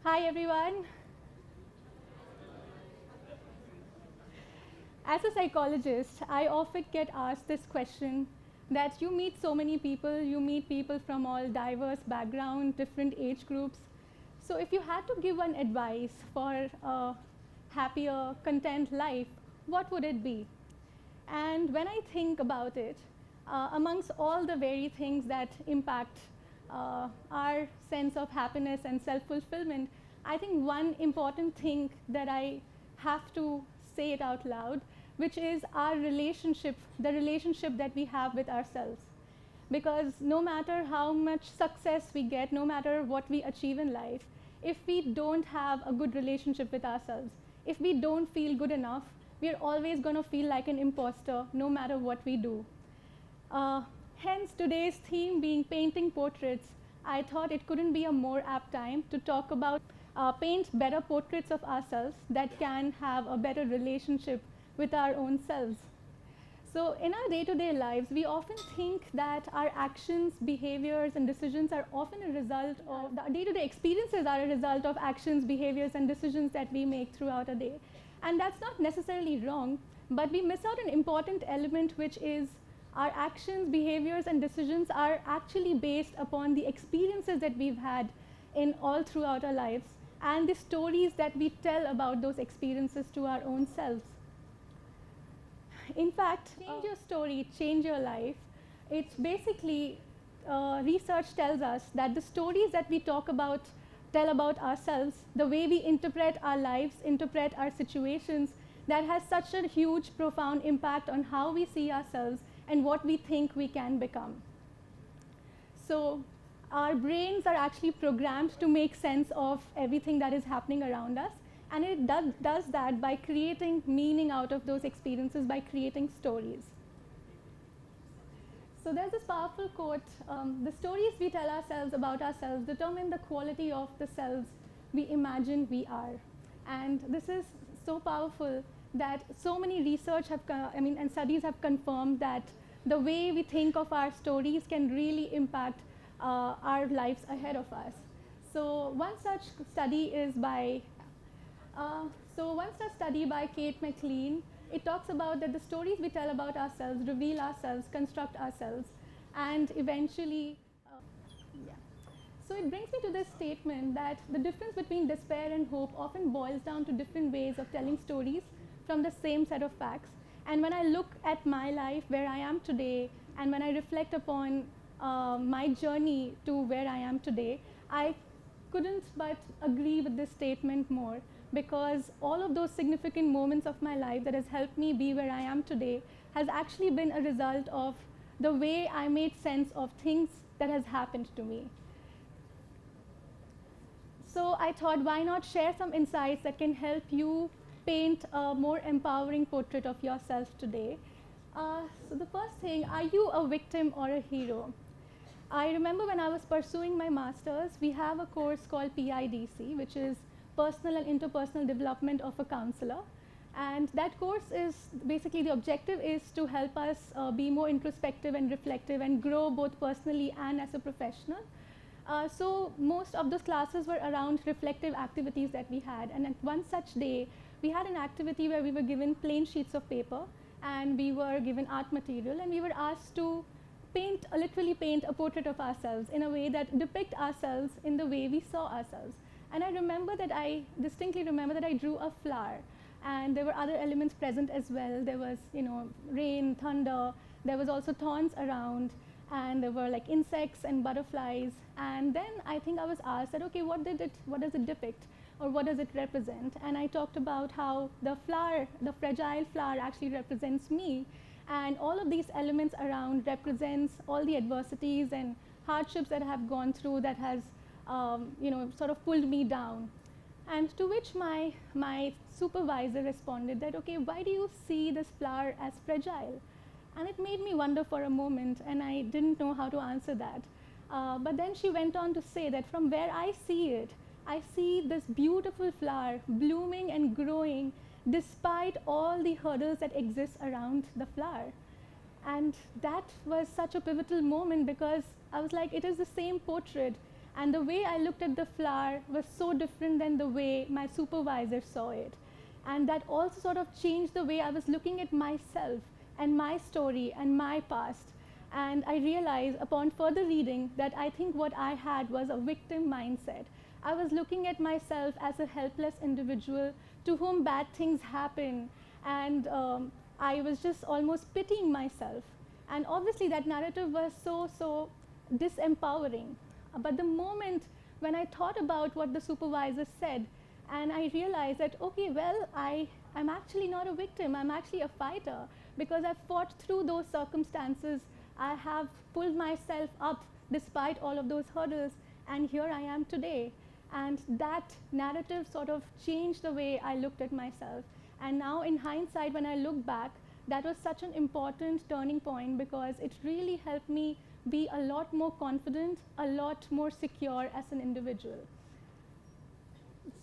Hi everyone. As a psychologist, I often get asked this question that you meet so many people, you meet people from all diverse backgrounds, different age groups. So if you had to give one advice for a happier, content life, what would it be? And when I think about it, amongst all the very things that impact our sense of happiness and self-fulfillment, I think one important thing that I have to say it out loud, which is our relationship, the relationship that we have with ourselves. Because no matter how much success we get, no matter what we achieve in life, if we don't have a good relationship with ourselves, if we don't feel good enough, we're always going to feel like an imposter no matter what we do. Hence, today's theme being painting portraits, I thought it couldn't be a more apt time to talk about paint better portraits of ourselves that can have a better relationship with our own selves. So in our day-to-day lives, we often think that our actions, behaviors, and decisions are often a result of the day-to-day experiences are a result of actions, behaviors, and decisions that we make throughout a day. And that's not necessarily wrong, but we miss out an important element, which is our actions, behaviors, and decisions are actually based upon the experiences that we've had in all throughout our lives and the stories that we tell about those experiences to our own selves. In fact, change your story, change your life. It's basically, research tells us that the stories that we tell about ourselves, the way we interpret our lives, interpret our situations, that has such a huge, profound impact on how we see ourselves and what we think we can become. So our brains are actually programmed to make sense of everything that is happening around us. And it does that by creating meaning out of those experiences, by creating stories. So there's this powerful quote, the stories we tell ourselves about ourselves determine the quality of the selves we imagine we are. And this is so powerful that so many research and studies have confirmed that the way we think of our stories can really impact our lives ahead of us. So one such study is by Kate McLean. It talks about that the stories we tell about ourselves reveal ourselves, construct ourselves, and eventually, yeah. So it brings me to this statement that the difference between despair and hope often boils down to different ways of telling stories from the same set of facts. And when I look at my life, where I am today, and when I reflect upon my journey to where I am today, I couldn't but agree with this statement more, because all of those significant moments of my life that has helped me be where I am today has actually been a result of the way I made sense of things that has happened to me. So I thought, why not share some insights that can help you paint a more empowering portrait of yourself today. So the first thing, are you a victim or a hero? I remember when I was pursuing my master's, we have a course called PIDC, which is Personal and Interpersonal Development of a Counselor. And that course is basically, the objective is to help us be more introspective and reflective and grow both personally and as a professional. So most of those classes were around reflective activities that we had. And at one such day, we had an activity where we were given plain sheets of paper and we were given art material, and we were asked to literally paint a portrait of ourselves in a way that depict ourselves in the way we saw ourselves. And I distinctly remember that I drew a flower, and there were other elements present as well. There was, rain, thunder, there was also thorns around, and there were like insects and butterflies. And then I think I was asked that, okay, what does it depict, or what does it represent? And I talked about how the flower, the fragile flower, actually represents me. And all of these elements around represents all the adversities and hardships that I have gone through that has, sort of pulled me down. And to which my supervisor responded that, okay, why do you see this flower as fragile? And it made me wonder for a moment, and I didn't know how to answer that. But then she went on to say that from where I see it, I see this beautiful flower blooming and growing despite all the hurdles that exist around the flower. And that was such a pivotal moment, because I was like, it is the same portrait, And the way I looked at the flower was so different than the way my supervisor saw it. And that also sort of changed the way I was looking at myself and my story and my past. And I realized upon further reading that I think what I had was a victim mindset. I was looking at myself as a helpless individual to whom bad things happen, and I was just almost pitying myself. And obviously that narrative was so disempowering. But the moment when I thought about what the supervisor said, and I realized that, okay, well, I'm actually not a victim, I'm actually a fighter, because I've fought through those circumstances. I have pulled myself up despite all of those hurdles, and here I am today. And that narrative sort of changed the way I looked at myself. And now in hindsight, when I look back, that was such an important turning point, because it really helped me be a lot more confident, a lot more secure as an individual.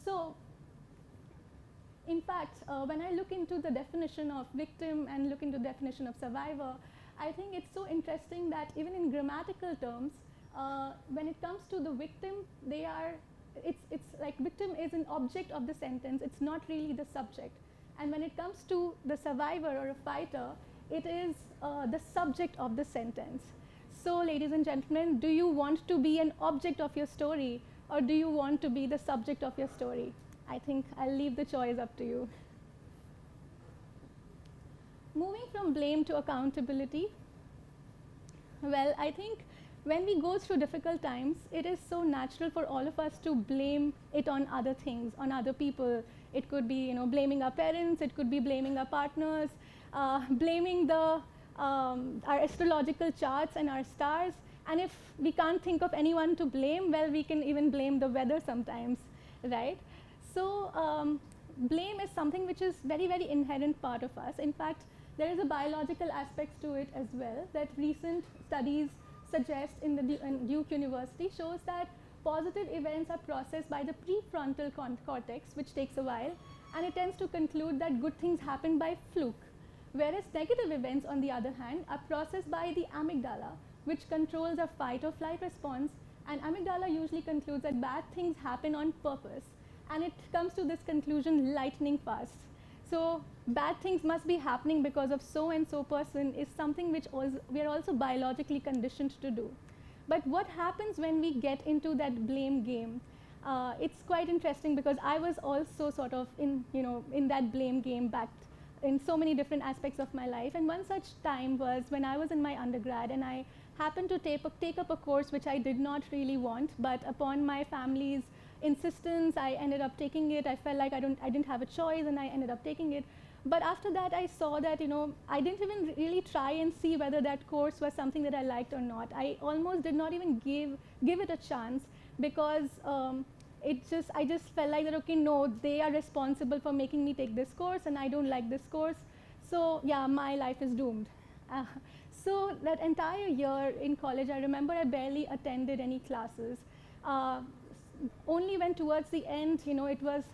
So, in fact, when I look into the definition of victim and look into the definition of survivor, I think it's so interesting that even in grammatical terms, when it comes to the victim, it's like victim is an object of the sentence, it's not really the subject. And when it comes to the survivor or a fighter, it is the subject of the sentence. So, ladies and gentlemen, do you want to be an object of your story, or do you want to be the subject of your story? I think I'll leave the choice up to you. Moving from blame to accountability, well, I think when we go through difficult times, it is so natural for all of us to blame it on other things, on other people. It could be, blaming our parents, it could be blaming our partners, blaming our astrological charts and our stars. And if we can't think of anyone to blame, well, we can even blame the weather sometimes, right? So blame is something which is very inherent part of us. In fact, there is a biological aspect to it as well, that recent studies suggest in the Duke University shows that positive events are processed by the prefrontal cortex, which takes a while, and it tends to conclude that good things happen by fluke. Whereas negative events, on the other hand, are processed by the amygdala, which controls our fight or flight response, and amygdala usually concludes that bad things happen on purpose. And it comes to this conclusion lightning fast. So bad things must be happening because of so and so person is something which we are also biologically conditioned to do. But what happens when we get into that blame game? It's quite interesting, because I was also sort of in that blame game back in so many different aspects of my life. And one such time was when I was in my undergrad, and I happened to take up a course which I did not really want, but upon my family's insistence, I ended up taking it. I felt like I didn't have a choice, and I ended up taking it. But after that, I saw that I didn't even really try and see whether that course was something that I liked or not. I almost did not even give it a chance, because I just felt like that, okay, no, they are responsible for making me take this course, and I don't like this course. So yeah, my life is doomed. So that entire year in college, I remember I barely attended any classes. Only when towards the end,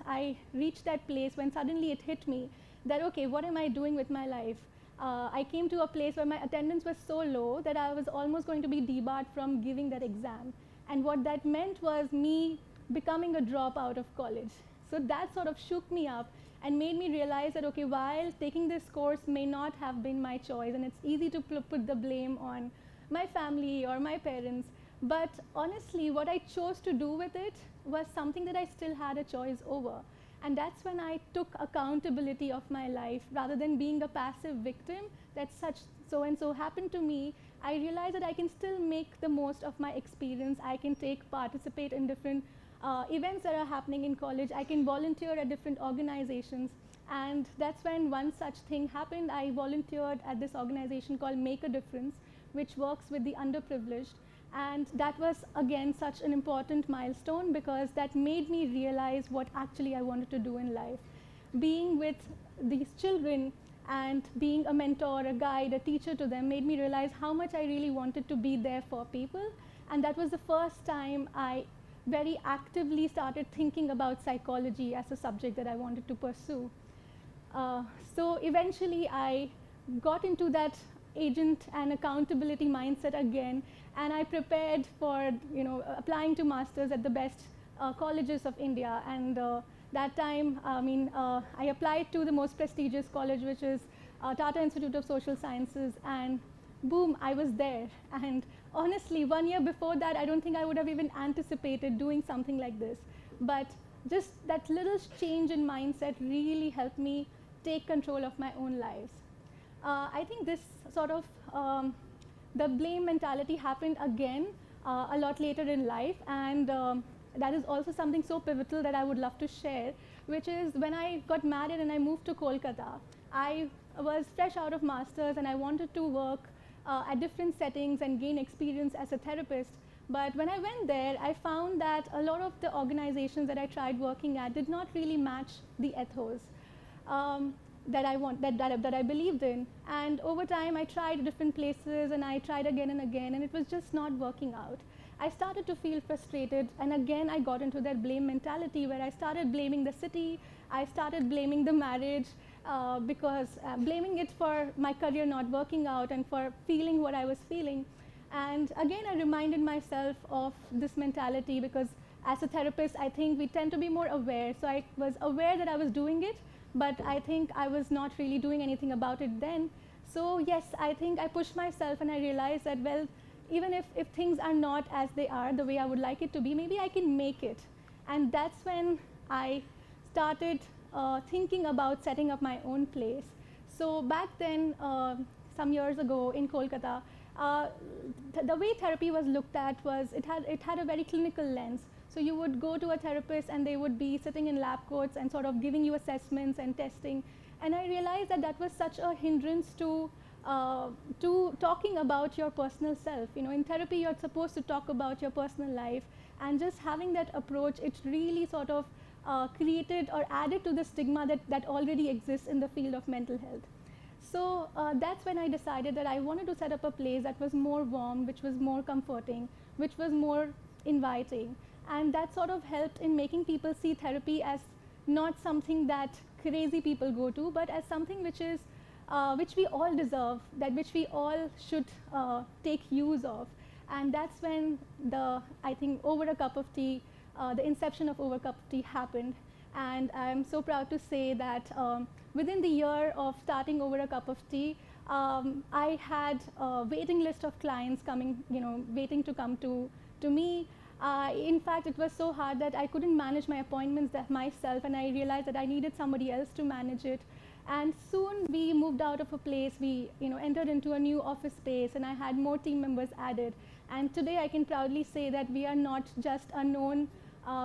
I reached that place when suddenly it hit me that, okay, what am I doing with my life? I came to a place where my attendance was so low that I was almost going to be debarred from giving that exam. And what that meant was me becoming a dropout of college. So that sort of shook me up and made me realize that, okay, while taking this course may not have been my choice, and it's easy to put the blame on my family or my parents, but honestly, what I chose to do with it was something that I still had a choice over. And that's when I took accountability of my life rather than being a passive victim that so and so happened to me. I realized that I can still make the most of my experience. I can participate in different events that are happening in college. I can volunteer at different organizations. And that's when one such thing happened. I volunteered at this organization called Make a Difference, which works with the underprivileged. And that was, again, such an important milestone, because that made me realize what actually I wanted to do in life. Being with these children and being a mentor, a guide, a teacher to them made me realize how much I really wanted to be there for people. And that was the first time I very actively started thinking about psychology as a subject that I wanted to pursue. So eventually I got into that agent and accountability mindset again, and I prepared for applying to masters at the best colleges of India. And that time, I applied to the most prestigious college, which is Tata Institute of Social Sciences, and boom, I was there. And honestly, 1 year before that, I don't think I would have even anticipated doing something like this. But just that little change in mindset really helped me take control of my own lives. I think this sort of, the blame mentality happened again a lot later in life, and that is also something so pivotal that I would love to share, which is when I got married and I moved to Kolkata. I was fresh out of masters and I wanted to work at different settings and gain experience as a therapist. But when I went there, I found that a lot of the organizations that I tried working at did not really match the ethos that I believed in. And over time, I tried different places and I tried again and again, and it was just not working out. I started to feel frustrated, and again I got into that blame mentality where I started blaming the city, I started blaming the marriage, because blaming it for my career not working out and for feeling what I was feeling. And again, I reminded myself of this mentality because as a therapist, I think we tend to be more aware. So I was aware that I was doing it, but I think I was not really doing anything about it then. So yes, I think I pushed myself and I realized that, well, even if things are not as they are, the way I would like it to be, maybe I can make it. And that's when I started thinking about setting up my own place. So back then, some years ago in Kolkata, the way therapy was looked at was it had a very clinical lens. So you would go to a therapist and they would be sitting in lab coats and sort of giving you assessments and testing. And I realized that that was such a hindrance to talking about your personal self. In therapy, you're supposed to talk about your personal life, and just having that approach, it really sort of created or added to the stigma that already exists in the field of mental health. So that's when I decided that I wanted to set up a place that was more warm, which was more comforting, which was more inviting. And that sort of helped in making people see therapy as not something that crazy people go to, but as something which is which we all deserve, which we all should take use of. And that's when I think Over a Cup of Tea, the inception of Over a Cup of Tea happened. And I'm so proud to say that within the year of starting Over a Cup of Tea, I had a waiting list of clients coming, waiting to come to me. In fact, it was so hard that I couldn't manage my appointments myself, and I realized that I needed somebody else to manage it. And soon we moved out of a place, we entered into a new office space, and I had more team members added. And today I can proudly say that we are not just a known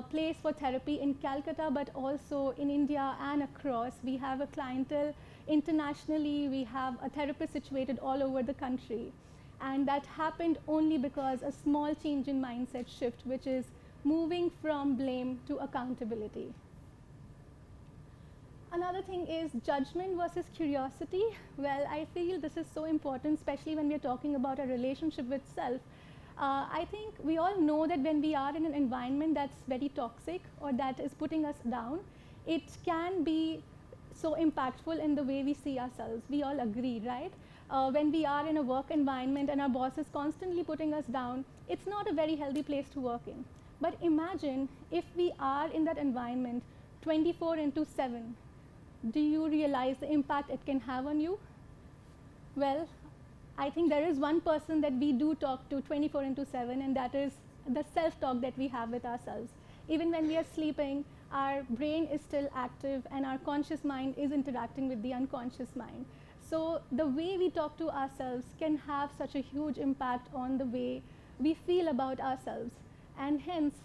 place for therapy in Calcutta, but also in India and across. We have a clientele internationally, we have a therapist situated all over the country. And that happened only because a small change in mindset shift, which is moving from blame to accountability. Another thing is judgment versus curiosity. Well, I feel this is so important, especially when we're talking about a relationship with self. I think we all know that when we are in an environment that's very toxic or that is putting us down, it can be so impactful in the way we see ourselves. We all agree, right? When we are in a work environment and our boss is constantly putting us down, it's not a very healthy place to work in. But imagine if we are in that environment 24/7. Do you realize the impact it can have on you? Well, I think there is one person that we do talk to 24/7, and that is the self-talk that we have with ourselves. Even when we are sleeping, our brain is still active and our conscious mind is interacting with the unconscious mind. So the way we talk to ourselves can have such a huge impact on the way we feel about ourselves. And hence,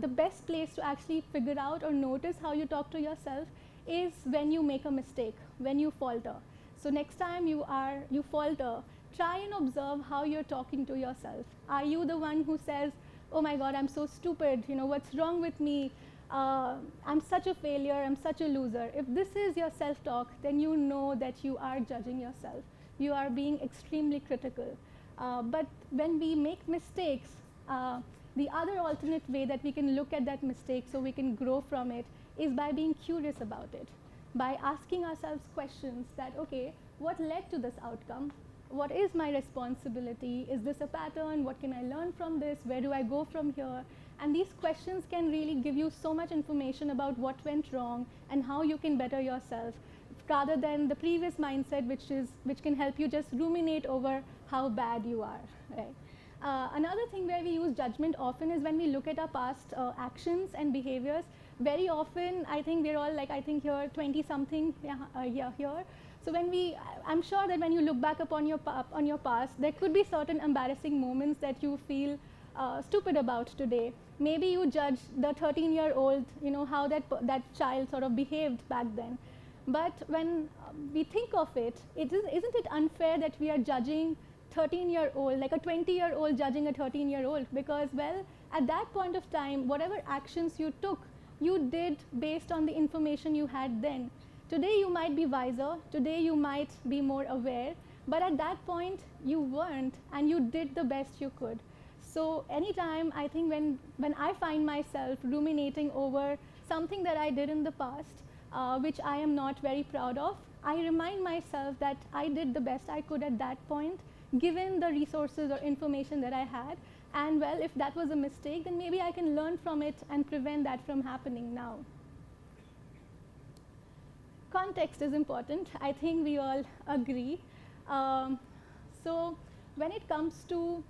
the best place to actually figure out or notice how you talk to yourself is when you make a mistake, when you falter. So next time you falter, try and observe how you're talking to yourself. Are you the one who says, oh my God, I'm so stupid, what's wrong with me? I'm such a failure, I'm such a loser. If this is your self-talk, then you know that you are judging yourself. You are being extremely critical. But when we make mistakes, the other alternate way that we can look at that mistake so we can grow from it is by being curious about it, by asking ourselves questions that, okay, what led to this outcome? what is my responsibility? Is this a pattern? What can I learn from this? Where do I go from here? And these questions can really give you so much information about what went wrong and how you can better yourself, rather than the previous mindset, which can help you just ruminate over how bad you are, right? Another thing where we use judgment often is when we look at our past actions and behaviors. Very often, I think we're all like, I think here 20 something here. So when I'm sure that when you look back upon your past, there could be certain embarrassing moments that you feel stupid about today. Maybe you judge the 13-year-old, how that child sort of behaved back then. But when we think of it, isn't it unfair that we are judging 13-year-old, like a 20-year-old judging a 13-year-old? Because, well, at that point of time, whatever actions you took, you did based on the information you had then. Today you might be wiser, today you might be more aware, but at that point you weren't, and you did the best you could. So anytime, I think when I find myself ruminating over something that I did in the past, which I am not very proud of, I remind myself that I did the best I could at that point, given the resources or information that I had. And well, if that was a mistake, then maybe I can learn from it and prevent that from happening now. Context is important. I think we all agree. So when it comes to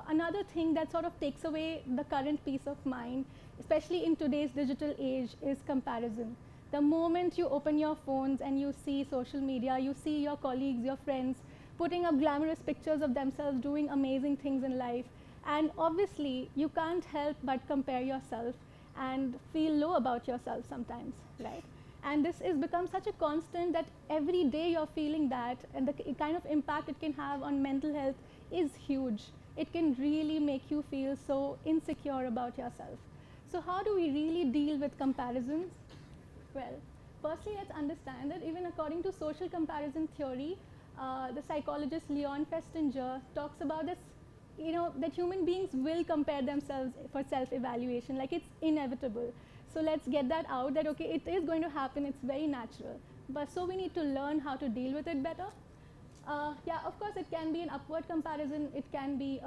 another thing that sort of takes away the current peace of mind, especially in today's digital age, is comparison. The moment you open your phones and you see social media, you see your colleagues, your friends putting up glamorous pictures of themselves doing amazing things in life. And obviously, you can't help but compare yourself and feel low about yourself sometimes, right? And this has become such a constant that every day you're feeling that, and the kind of impact it can have on mental health is huge. It can really make you feel so insecure about yourself. So how do we really deal with comparisons? Well, firstly, let's understand that even according to social comparison theory, the psychologist Leon Festinger talks about this, that human beings will compare themselves for self-evaluation, like it's inevitable. So let's get that out, that okay, it is going to happen, it's very natural. But so we need to learn how to deal with it better. Yeah, of course, it can be an upward comparison, it can be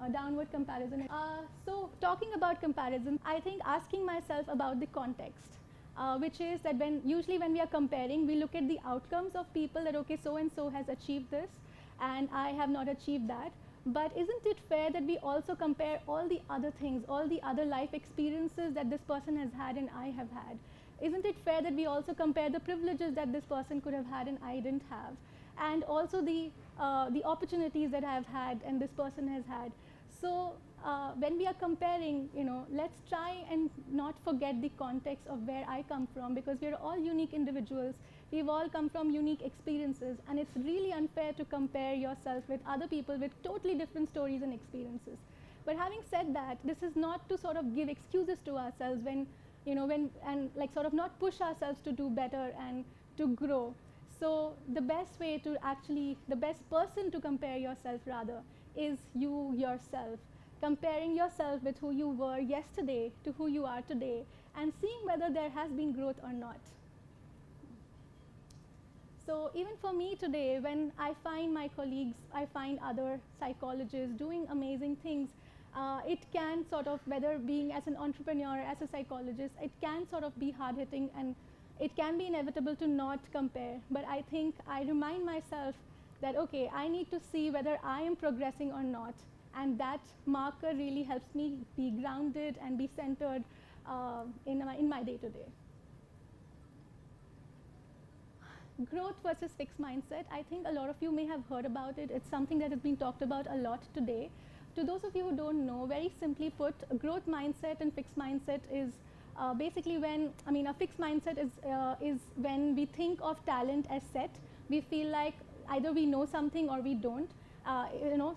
a downward comparison. So talking about comparison, I think asking myself about the context, which is that usually when we are comparing, we look at the outcomes of people, that okay, so and so has achieved this and I have not achieved that. But isn't it fair that we also compare all the other things, all the other life experiences that this person has had and I have had? Isn't it fair that we also compare the privileges that this person could have had and I didn't have? And also the opportunities that I have had and this person has had. So when we are comparing, let's try and not forget the context of where I come from, because we are all unique individuals. We've all come from unique experiences, and it's really unfair to compare yourself with other people with totally different stories and experiences. But having said that, this is not to sort of give excuses to ourselves and like sort of not push ourselves to do better and to grow. So the best person to compare yourself rather is you yourself. Comparing yourself with who you were yesterday to who you are today, and seeing whether there has been growth or not. So even for me today, when I find my colleagues, I find other psychologists doing amazing things, it can sort of, whether being as an entrepreneur, as a psychologist, it can sort of be hard-hitting, and it can be inevitable to not compare. But I think I remind myself that, okay, I need to see whether I am progressing or not. And that marker really helps me be grounded and be centered in my day-to-day. Growth versus fixed mindset. I think a lot of you may have heard about it. It's something that has been talked about a lot today. To those of you who don't know, very simply put, a growth mindset and fixed mindset is basically a fixed mindset is when we think of talent as set. We feel like either we know something or we don't.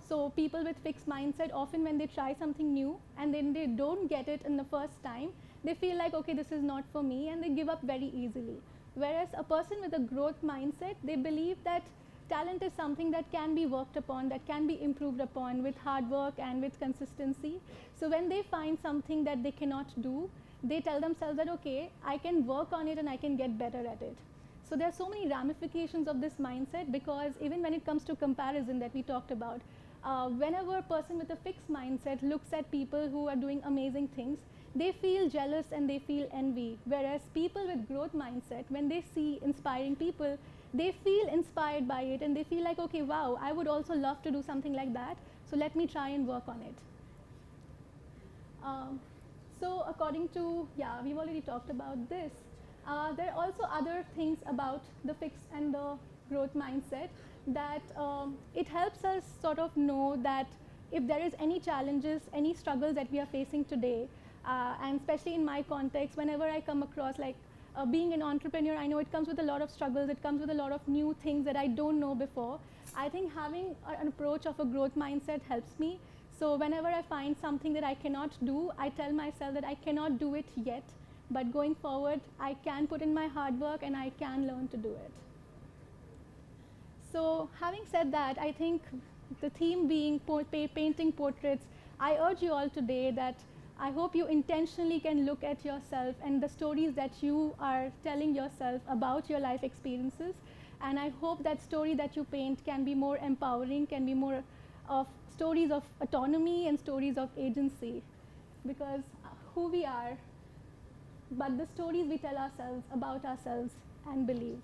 So people with fixed mindset, often when they try something new and then they don't get it in the first time, they feel like, okay, this is not for me, and they give up very easily. Whereas a person with a growth mindset, they believe that talent is something that can be worked upon, that can be improved upon with hard work and with consistency. So when they find something that they cannot do, they tell themselves that, okay, I can work on it and I can get better at it. So there are so many ramifications of this mindset, because even when it comes to comparison that we talked about, whenever a person with a fixed mindset looks at people who are doing amazing things, they feel jealous and they feel envy. Whereas people with growth mindset, when they see inspiring people, they feel inspired by it and they feel like, okay, wow, I would also love to do something like that, so let me try and work on it. So according to, yeah, we've already talked about this. There are also other things about the fixed and the growth mindset, that it helps us sort of know that if there is any challenges, any struggles that we are facing today, and especially in my context, whenever I come across, like, being an entrepreneur, I know it comes with a lot of struggles, it comes with a lot of new things that I don't know before. I think having an approach of a growth mindset helps me. So whenever I find something that I cannot do, I tell myself that I cannot do it yet, but going forward, I can put in my hard work and I can learn to do it. So having said that, I think the theme being painting portraits, I urge you all today that I hope you intentionally can look at yourself and the stories that you are telling yourself about your life experiences. And I hope that story that you paint can be more empowering, can be more of stories of autonomy and stories of agency. Because who we are, but the stories we tell ourselves about ourselves and believe.